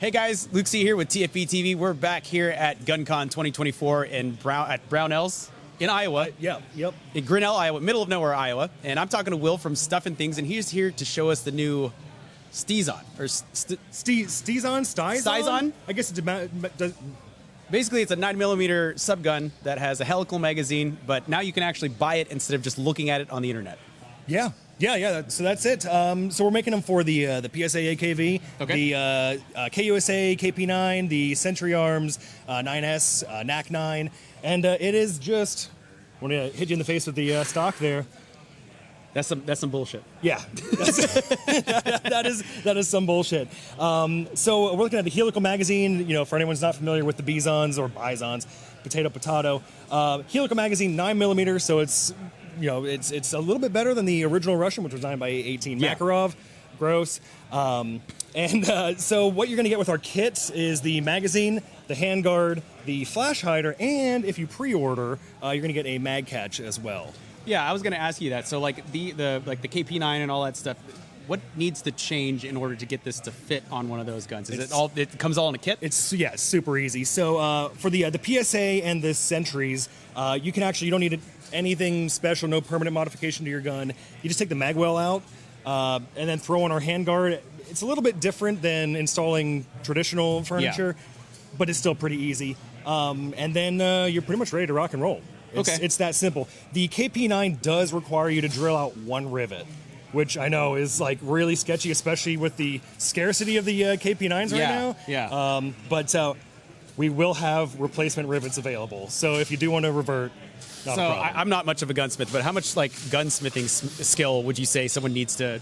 Hey guys, Luke C here with TFBTV. We're back here at GunCon 2024 at Brownells in Iowa. In Grinnell, Iowa, middle of nowhere, Iowa. And I'm talking to Will from Stuff and Things, and he's here to show us the new STizon. Or STizon? I guess it basically, it's a 9mm subgun that has a helical magazine, but now you can actually buy it instead of just looking at it on the internet. Yeah. So that's it. So we're making them for the PSA AK V, okay. the KUSA KP9, the Century Arms 9S, NAC 9, and it is just. I'm gonna hit you in the face with the stock there. That's some bullshit. Yeah, that is some bullshit. So we're looking at the helical magazine. You know, for anyone who's not familiar with the Bizons or Bizons, potato. Helical magazine, 9mm. So it's a little bit better than the original Russian, which was 9x18 Makarov. Gross. So what you're going to get with our kits is the magazine, the handguard, the flash hider, and if you pre-order, you're going to get a mag catch as well. Yeah, I was going to ask you that. So like the KP9 and all that stuff, what needs to change in order to get this to fit on one of those guns? It comes all in a kit? It's super easy. So for the PSA and the Sentries, you don't need anything special, no permanent modification to your gun. You just take the mag well out and then throw on our handguard. It's a little bit different than installing traditional furniture, but it's still pretty easy. And then you're pretty much ready to rock and roll. It's that simple. The KP9 does require you to drill out one rivet, which I know is like really sketchy, especially with the scarcity of the KP9s right now. But we will have replacement rivets available. So if you do want to revert, not a problem. I'm not much of a gunsmith, but how much like gunsmithing skill would you say someone needs to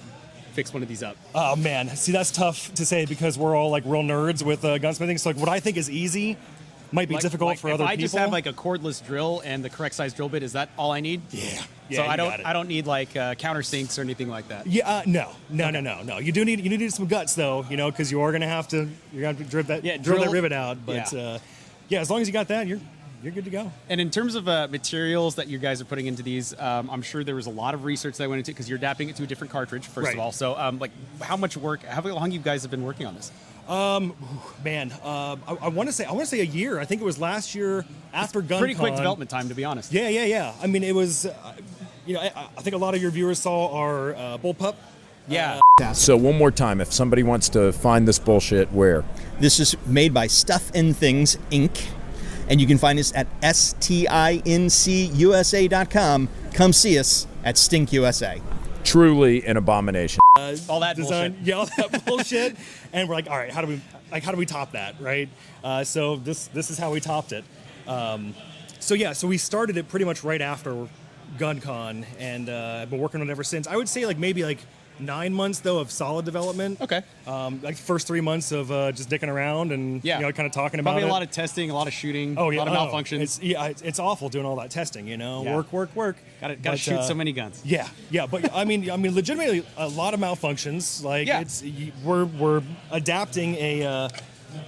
fix one of these up? Oh man, see, that's tough to say because we're all like real nerds with gunsmithing. So like what I think is easy might be difficult for other people. If I just have like a cordless drill and the correct size drill bit, is that all I need? Yeah. So I don't need like countersinks or anything like that. Yeah. No. You need some guts though, because you're gonna have to drill that rivet out. But as long as you got that, you're good to go. And in terms of materials that you guys are putting into these, I'm sure there was a lot of research that went into it because you're adapting it to a different cartridge, first of all. So, how much work? How long you guys have been working on this? I want to say a year. I think it was last year after GunCon. Pretty quick development time, to be honest. Yeah. I mean, it was. I think a lot of your viewers saw our bullpup. Yeah. So one more time, if somebody wants to find this bullshit, where? This is made by Stuff and Things Inc. And you can find us at STINCUSA.com. Come see us at Stink USA. Truly an abomination. All that design, bullshit. all that bullshit. And we're like, all right, how do we top that, right? So this is how we topped it. So we started it pretty much right after GunCon, and I've been working on it ever since. I would say maybe 9 months though of solid development. Okay. The first 3 months of just dicking around and kind of talking about it. Probably a lot of testing, a lot of shooting, a lot of malfunctions. It's awful doing all that testing. Work. Gotta shoot so many guns. Yeah. But I mean, legitimately a lot of malfunctions. We're adapting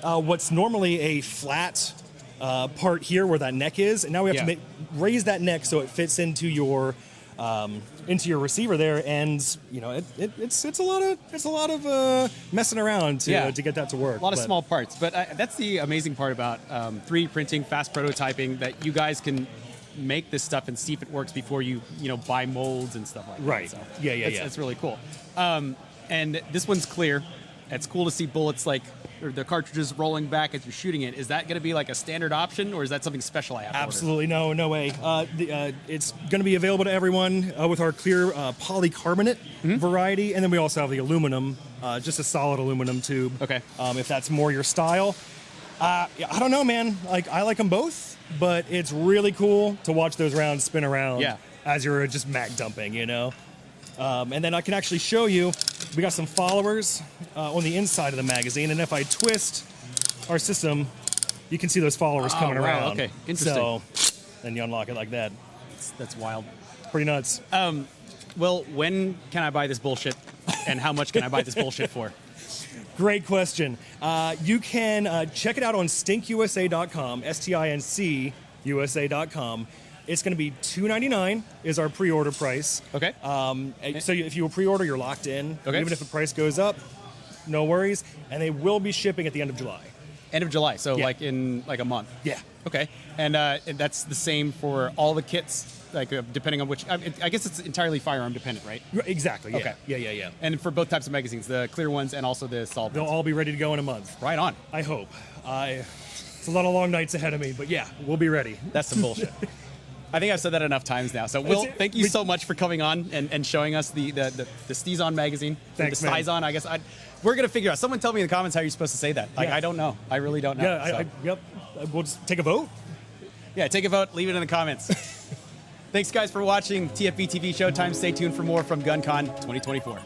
what's normally a flat part here where that neck is, and now we have to raise that neck so it fits into your receiver there, and it's a lot of messing around to get that to work. A lot of small parts, but that's the amazing part about 3D printing, fast prototyping, that you guys can make this stuff and see if it works before you buy molds and stuff like that. Right. So It's really cool. And this one's clear. It's cool to see bullets the cartridges rolling back as you're shooting it. Is that going to be a standard option, or is that something special I have to order? Absolutely no way. It's going to be available to everyone with our clear polycarbonate variety, and then we also have the aluminum, just a solid aluminum tube. Okay. If that's more your style. I don't know, man. I like them both, but it's really cool to watch those rounds spin around as you're just mag dumping, And then I can actually show you, we got some followers on the inside of the magazine, and if I twist our system, you can see those followers coming around. Okay, interesting. So then you unlock it like that. That's wild. Pretty nuts. Well, when can I buy this bullshit, and how much can I buy this bullshit for? Great question. You can check it out on stinkusa.com, STINCUSA.com. It's going to be $299 is our pre-order price. Okay. So if you pre-order, you're locked in. Okay. Even if the price goes up, no worries. And they will be shipping at the end of July. End of July, so Yeah. like in like a month. Yeah. Okay, and that's the same for all the kits, like depending on which. I guess it's entirely firearm dependent, right? Exactly. Yeah. Okay. Yeah. And for both types of magazines, the clear ones and also the solid They'll ones. all be ready to go in a month. Right on. I hope. It's a lot of long nights ahead of me, but yeah, we'll be ready. That's some bullshit. I think I've said that enough times now. So, Will, thank you so much for coming on and showing us the STizon magazine. Thanks, the man. STizon, I guess. We're going to figure out. Someone tell me in the comments how you're supposed to say that. Like, Yeah. I don't know. I really don't know. Yeah, So, yep. We'll just take a vote. yeah, take a vote. Leave it in the comments. Thanks, guys, for watching TFBTV Showtime. Stay tuned for more from GunCon 2024.